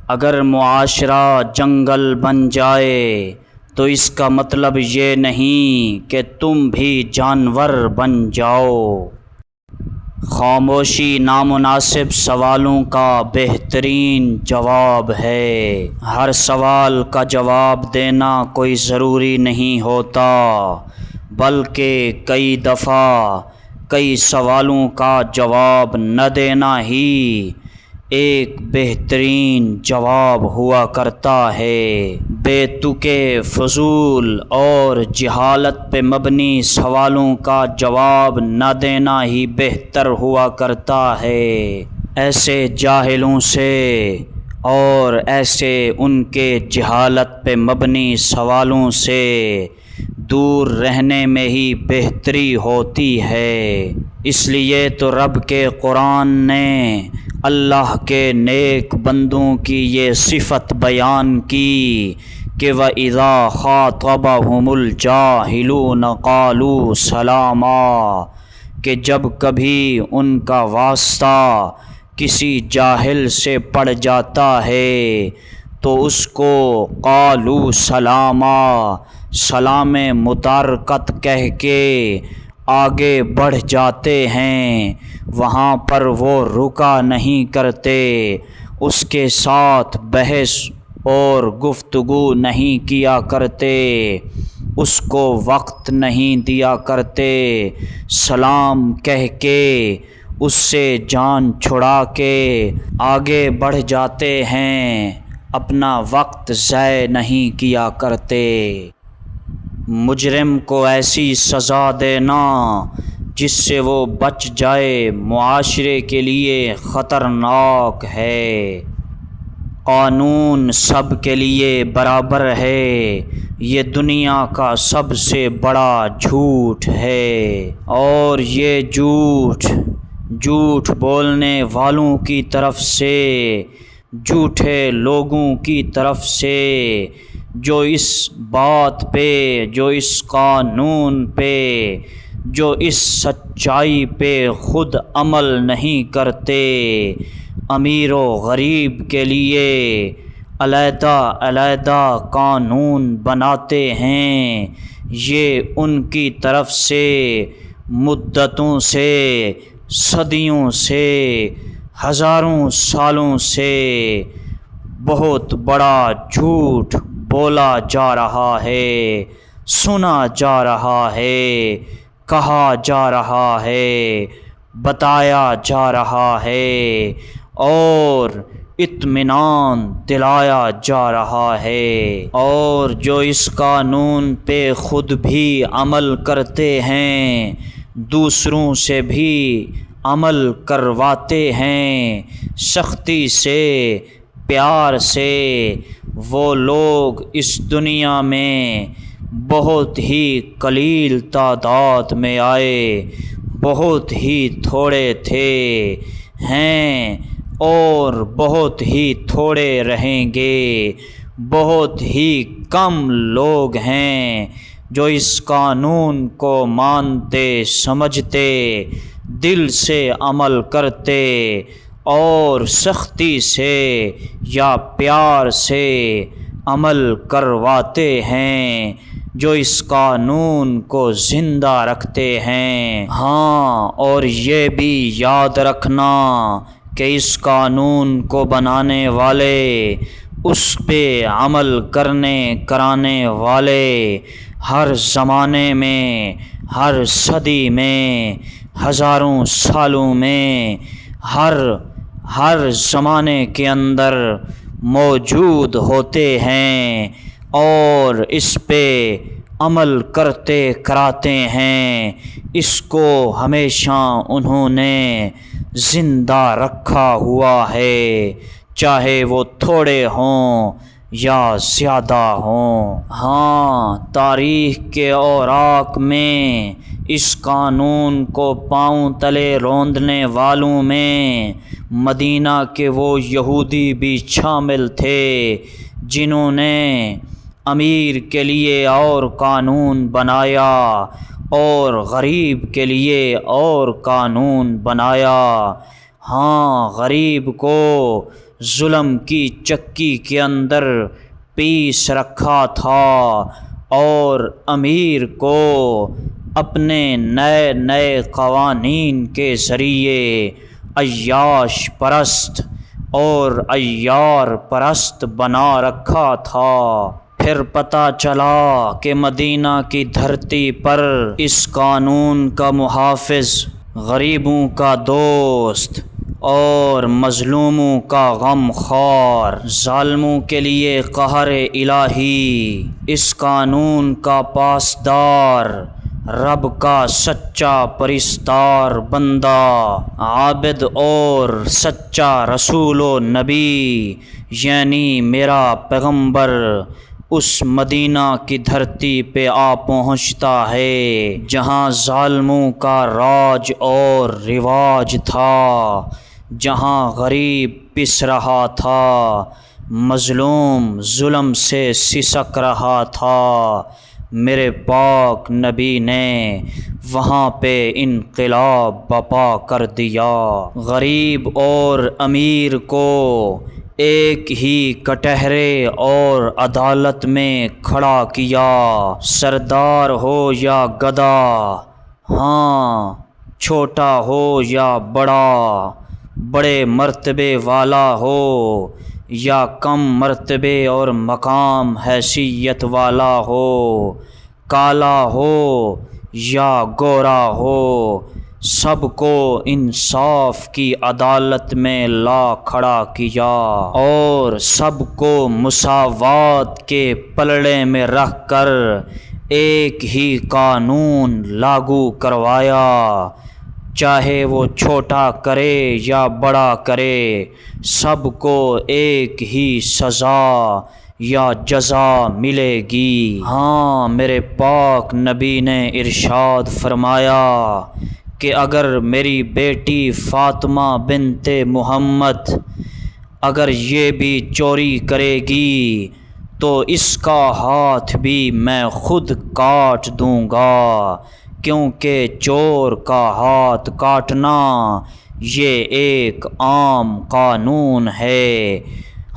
اگر معاشرہ جنگل بن جائے تو اس کا مطلب یہ نہیں کہ تم بھی جانور بن جاؤ۔ خاموشی نامناسب سوالوں کا بہترین جواب ہے۔ ہر سوال کا جواب دینا کوئی ضروری نہیں ہوتا، بلکہ کئی دفعہ کئی سوالوں کا جواب نہ دینا ہی ایک بہترین جواب ہوا کرتا ہے۔ بے تکے فضول اور جہالت پہ مبنی سوالوں کا جواب نہ دینا ہی بہتر ہوا کرتا ہے۔ ایسے جاہلوں سے اور ایسے ان کے جہالت پہ مبنی سوالوں سے دور رہنے میں ہی بہتری ہوتی ہے۔ اس لیے تو رب کے قرآن نے اللہ کے نیک بندوں کی یہ صفت بیان کی کہ وَإِذَا خَاطَبَهُمُ الْجَاهِلُونَ قَالُوا سَلَامًا، کہ جب کبھی ان کا واسطہ کسی جاہل سے پڑ جاتا ہے تو اس کو قالوا سلاما، سلام متارکت کہہ کے آگے بڑھ جاتے ہیں۔ وہاں پر وہ رکا نہیں کرتے، اس کے ساتھ بحث اور گفتگو نہیں کیا کرتے، اس کو وقت نہیں دیا کرتے، سلام کہہ کے اس سے جان چھڑا کے آگے بڑھ جاتے ہیں، اپنا وقت ضائع نہیں کیا کرتے۔ مجرم کو ایسی سزا دینا جس سے وہ بچ جائے معاشرے کے لیے خطرناک ہے۔ قانون سب کے لیے برابر ہے، یہ دنیا کا سب سے بڑا جھوٹ ہے، اور یہ جھوٹ بولنے والوں کی طرف سے، جھوٹے لوگوں کی طرف سے، جو اس بات پہ، جو اس قانون پہ، جو اس سچائی پہ خود عمل نہیں کرتے۔ امیر و غریب کے لیے علیحدہ قانون بناتے ہیں، یہ ان کی طرف سے مدتوں سے، صدیوں سے، ہزاروں سالوں سے بہت بڑا جھوٹ بولا جا رہا ہے، سنا جا رہا ہے، کہا جا رہا ہے، بتایا جا رہا ہے، اور اطمینان دلایا جا رہا ہے، اور جو اس قانون پہ خود بھی عمل کرتے ہیں دوسروں سے بھی عمل کرواتے ہیں، سختی سے، پیار سے۔ وہ لوگ اس دنیا میں بہت ہی قلیل تعداد میں آئے، بہت ہی تھوڑے تھے، ہیں اور بہت ہی تھوڑے رہیں گے۔ بہت ہی کم لوگ ہیں جو اس قانون کو مانتے، سمجھتے، دل سے عمل کرتے اور سختی سے یا پیار سے عمل کرواتے ہیں، جو اس قانون کو زندہ رکھتے ہیں۔ ہاں، اور یہ بھی یاد رکھنا کہ اس قانون کو بنانے والے، اس پہ عمل کرانے والے ہر زمانے میں، ہر صدی میں، ہزاروں سالوں میں، ہر زمانے کے اندر موجود ہوتے ہیں اور اس پہ عمل کرتے کراتے ہیں۔ اس کو ہمیشہ انہوں نے زندہ رکھا ہوا ہے، چاہے وہ تھوڑے ہوں یا زیادہ ہوں۔ ہاں، تاریخ کے اوراق میں اس قانون کو پاؤں تلے روندنے والوں میں مدینہ کے وہ یہودی بھی شامل تھے جنہوں نے امیر کے لیے اور قانون بنایا اور غریب کے لیے اور قانون بنایا۔ ہاں، غریب کو ظلم کی چکی کے اندر پیس رکھا تھا اور امیر کو اپنے نئے نئے قوانین کے ذریعے عیاش پرست اور عیار پرست بنا رکھا تھا۔ پھر پتہ چلا کہ مدینہ کی دھرتی پر اس قانون کا محافظ، غریبوں کا دوست اور مظلوموں کا غم خوار، ظالموں کے لیے قہر الہی، اس قانون کا پاسدار، رب کا سچا پرستار بندہ، عابد اور سچا رسول و نبی، یعنی میرا پیغمبر اس مدینہ کی دھرتی پہ آ پہنچتا ہے جہاں ظالموں کا راج اور رواج تھا، جہاں غریب پس رہا تھا، مظلوم ظلم سے سسک رہا تھا۔ میرے پاک نبی نے وہاں پہ انقلاب برپا کر دیا، غریب اور امیر کو ایک ہی کٹہرے اور عدالت میں کھڑا کیا، سردار ہو یا گدا، ہاں چھوٹا ہو یا بڑا، بڑے مرتبے والا ہو یا کم مرتبے اور مقام حیثیت والا ہو، کالا ہو یا گورا ہو، سب کو انصاف کی عدالت میں لا کھڑا کیا اور سب کو مساوات کے پلڑے میں رکھ کر ایک ہی قانون لاگو کروایا، چاہے وہ چھوٹا کرے یا بڑا کرے، سب کو ایک ہی سزا یا جزا ملے گی۔ ہاں میرے پاک نبی نے ارشاد فرمایا کہ اگر میری بیٹی فاطمہ بنت محمد اگر یہ بھی چوری کرے گی تو اس کا ہاتھ بھی میں خود کاٹ دوں گا، کیونکہ چور کا ہاتھ کاٹنا یہ ایک عام قانون ہے۔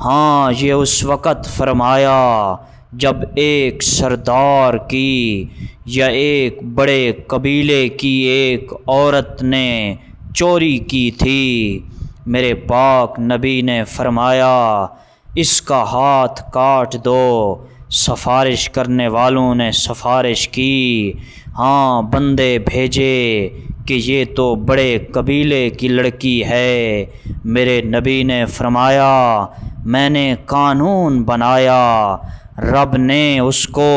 ہاں یہ اس وقت فرمایا جب ایک سردار کی یا ایک بڑے قبیلے کی ایک عورت نے چوری کی تھی، میرے پاک نبی نے فرمایا اس کا ہاتھ کاٹ دو۔ سفارش کرنے والوں نے سفارش کی، ہاں بندے بھیجے کہ یہ تو بڑے قبیلے کی لڑکی ہے۔ میرے نبی نے فرمایا میں نے قانون بنایا، رب نے اس کو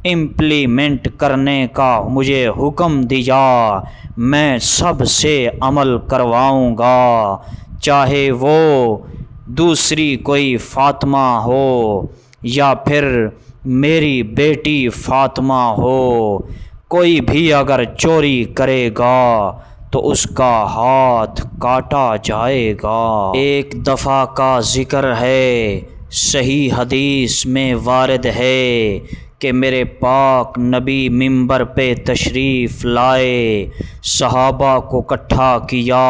امپلیمنٹ کرنے کا مجھے حکم دیا، میں سب سے عمل کرواؤں گا، چاہے وہ دوسری کوئی فاطمہ ہو یا پھر میری بیٹی فاطمہ ہو، کوئی بھی اگر چوری کرے گا تو اس کا ہاتھ کاٹا جائے گا۔ ایک دفعہ کا ذکر ہے، صحیح حدیث میں وارد ہے کہ میرے پاک نبی منبر پہ تشریف لائے، صحابہ کو اکٹھا کیا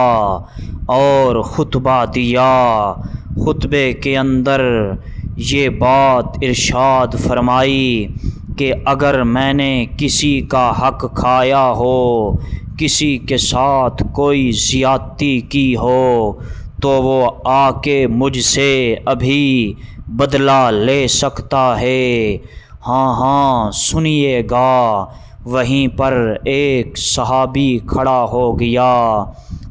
اور خطبہ دیا۔ خطبے کے اندر یہ بات ارشاد فرمائی کہ اگر میں نے کسی کا حق کھایا ہو، کسی کے ساتھ کوئی زیادتی کی ہو تو وہ آ کے مجھ سے ابھی بدلہ لے سکتا ہے۔ ہاں سنیے گا۔ وہیں پر ایک صحابی کھڑا ہو گیا،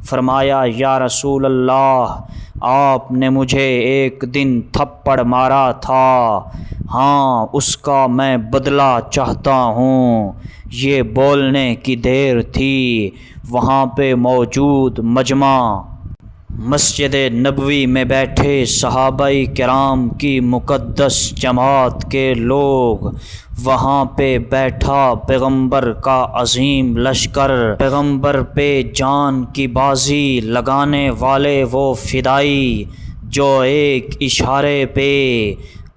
فرمایا یا رسول اللہ آپ نے مجھے ایک دن تھپڑ مارا تھا، ہاں اس کا میں بدلہ چاہتا ہوں۔ یہ بولنے کی دیر تھی، وہاں پہ موجود مجمع مسجد نبوی میں بیٹھے صحابہ کرام کی مقدس جماعت کے لوگ، وہاں پہ بیٹھا پیغمبر کا عظیم لشکر، پیغمبر پہ جان کی بازی لگانے والے وہ فدائی جو ایک اشارے پہ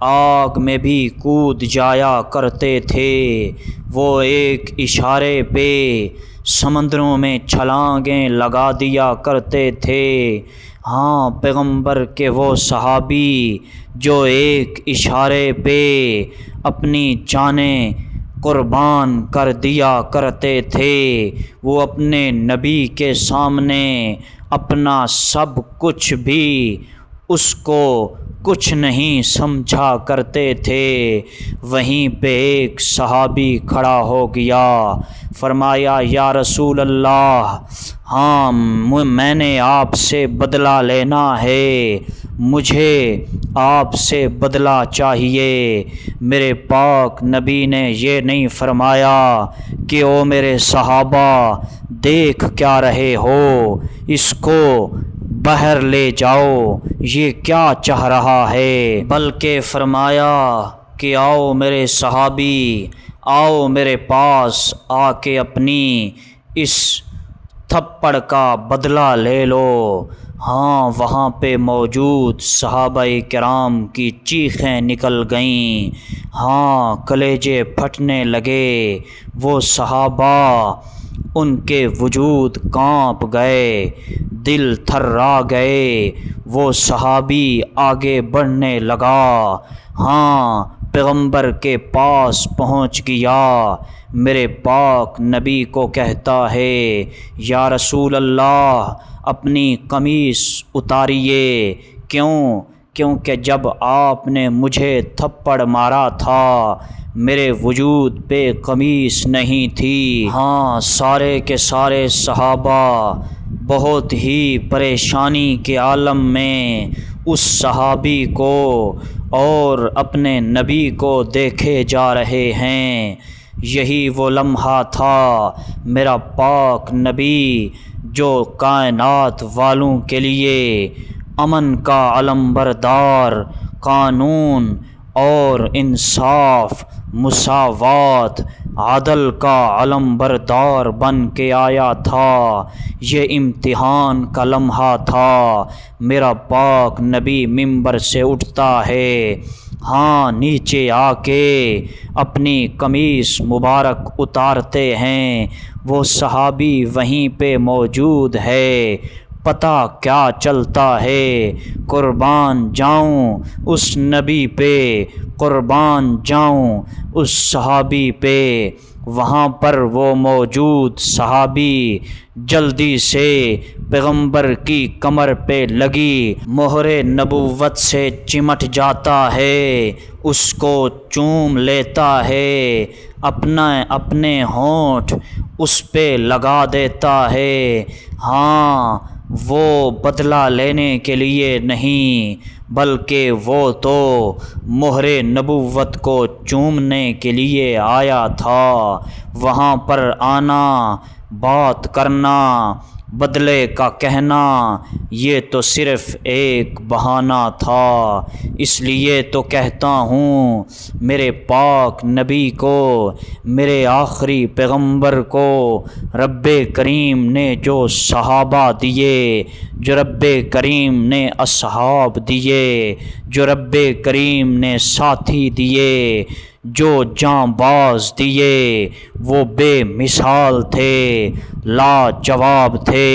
آگ میں بھی کود جایا کرتے تھے، وہ ایک اشارے پہ سمندروں میں چھلانگیں لگا دیا کرتے تھے۔ ہاں پیغمبر کے وہ صحابی جو ایک اشارے پہ اپنی جانیں قربان کر دیا کرتے تھے، وہ اپنے نبی کے سامنے اپنا سب کچھ بھی اس کو کچھ نہیں سمجھا کرتے تھے۔ وہیں پہ ایک صحابی کھڑا ہو گیا، فرمایا یا رسول اللہ، ہاں میں نے آپ سے بدلہ لینا ہے، مجھے آپ سے بدلہ چاہیے۔ میرے پاک نبی نے یہ نہیں فرمایا کہ او میرے صحابہ دیکھ کیا رہے ہو، اس کو باہر لے جاؤ، یہ کیا چاہ رہا ہے، بلکہ فرمایا کہ آؤ میرے صحابی، آؤ میرے پاس آ کے اپنی اس تھپڑ کا بدلہ لے لو۔ ہاں وہاں پہ موجود صحابہ کرام کی چیخیں نکل گئیں، ہاں کلیجے پھٹنے لگے، وہ صحابہ ان کے وجود کانپ گئے، دل تھرا گئے۔ وہ صحابی آگے بڑھنے لگا، ہاں پیغمبر کے پاس پہنچ گیا، میرے پاک نبی کو کہتا ہے یا رسول اللہ اپنی قمیص اتاریے۔ کیونکہ جب آپ نے مجھے تھپڑ مارا تھا میرے وجود پہ قمیص نہیں تھی۔ ہاں سارے کے سارے صحابہ بہت ہی پریشانی کے عالم میں اس صحابی کو اور اپنے نبی کو دیکھے جا رہے ہیں۔ یہی وہ لمحہ تھا میرا پاک نبی جو کائنات والوں کے لیے امن کا علمبردار، قانون اور انصاف، مساوات، عدل کا علمبردار بن کے آیا تھا۔ یہ امتحان کا لمحہ تھا۔ میرا پاک نبی منبر سے اٹھتا ہے، ہاں نیچے آ کے اپنی قمیص مبارک اتارتے ہیں، وہ صحابی وہیں پہ موجود ہے۔ پتہ کیا چلتا ہے، قربان جاؤں اس نبی پہ، قربان جاؤں اس صحابی پہ۔ وہاں پر وہ موجود صحابی جلدی سے پیغمبر کی کمر پہ لگی مہر نبوت سے چمٹ جاتا ہے، اس کو چوم لیتا ہے، اپنے ہونٹ اس پہ لگا دیتا ہے۔ ہاں وہ بدلہ لینے کے لیے نہیں بلکہ وہ تو مہر نبوت کو چومنے کے لیے آیا تھا۔ وہاں پر آنا، بات کرنا، بدلے کا کہنا، یہ تو صرف ایک بہانہ تھا۔ اس لیے تو کہتا ہوں میرے پاک نبی کو، میرے آخری پیغمبر کو رب کریم نے جو صحابہ دیے، جو رب کریم نے اصحاب دیے، جو رب کریم نے ساتھی دیے، جو جاں باز دیے، وہ بے مثال تھے، لاجواب تھے۔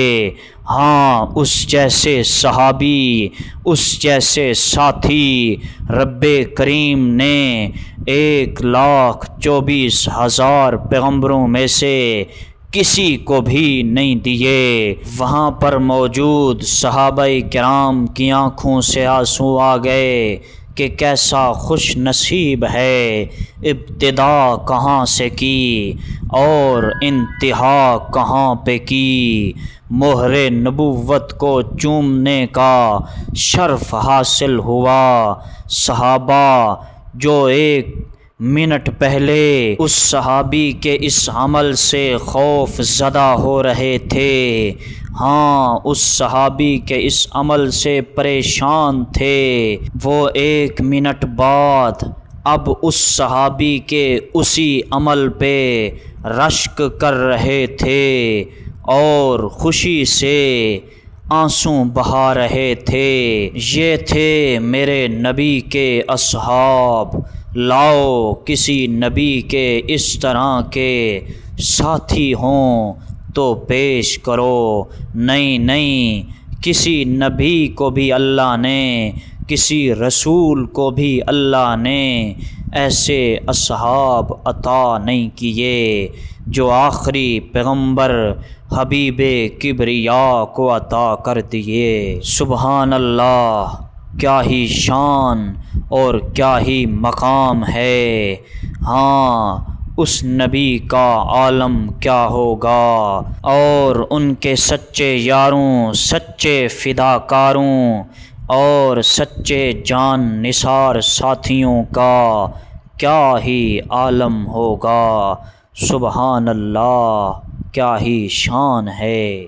ہاں اس جیسے صحابی، اس جیسے ساتھی رب کریم نے 1,24,000 پیغمبروں میں سے کسی کو بھی نہیں دیے۔ وہاں پر موجود صحابہ کرام کی آنکھوں سے آنسو آ گئے کہ کیسا خوش نصیب ہے، ابتدا کہاں سے کی اور انتہا کہاں پہ کی، مہر نبوت کو چومنے کا شرف حاصل ہوا۔ صحابہ جو 1 منٹ پہلے اس صحابی کے اس عمل سے خوف زدہ ہو رہے تھے، ہاں اس صحابی کے اس عمل سے پریشان تھے، وہ 1 منٹ بعد اب اس صحابی کے اسی عمل پہ رشک کر رہے تھے اور خوشی سے آنسو بہا رہے تھے۔ یہ تھے میرے نبی کے اصحاب، لاؤ کسی نبی کے اس طرح کے ساتھی ہوں تو پیش کرو۔ نہیں کسی نبی کو بھی اللہ نے، کسی رسول کو بھی اللہ نے ایسے اصحاب عطا نہیں کیے جو آخری پیغمبر حبیب کبریا کو عطا کر دیے۔ سبحان اللہ، کیا ہی شان اور کیا ہی مقام ہے۔ ہاں، اس نبی کا عالم کیا ہوگا، اور ان کے سچے یاروں، سچے فداکاروں اور سچے جان نثار ساتھیوں کا کیا ہی عالم ہوگا۔ سبحان اللہ، کیا ہی شان ہے۔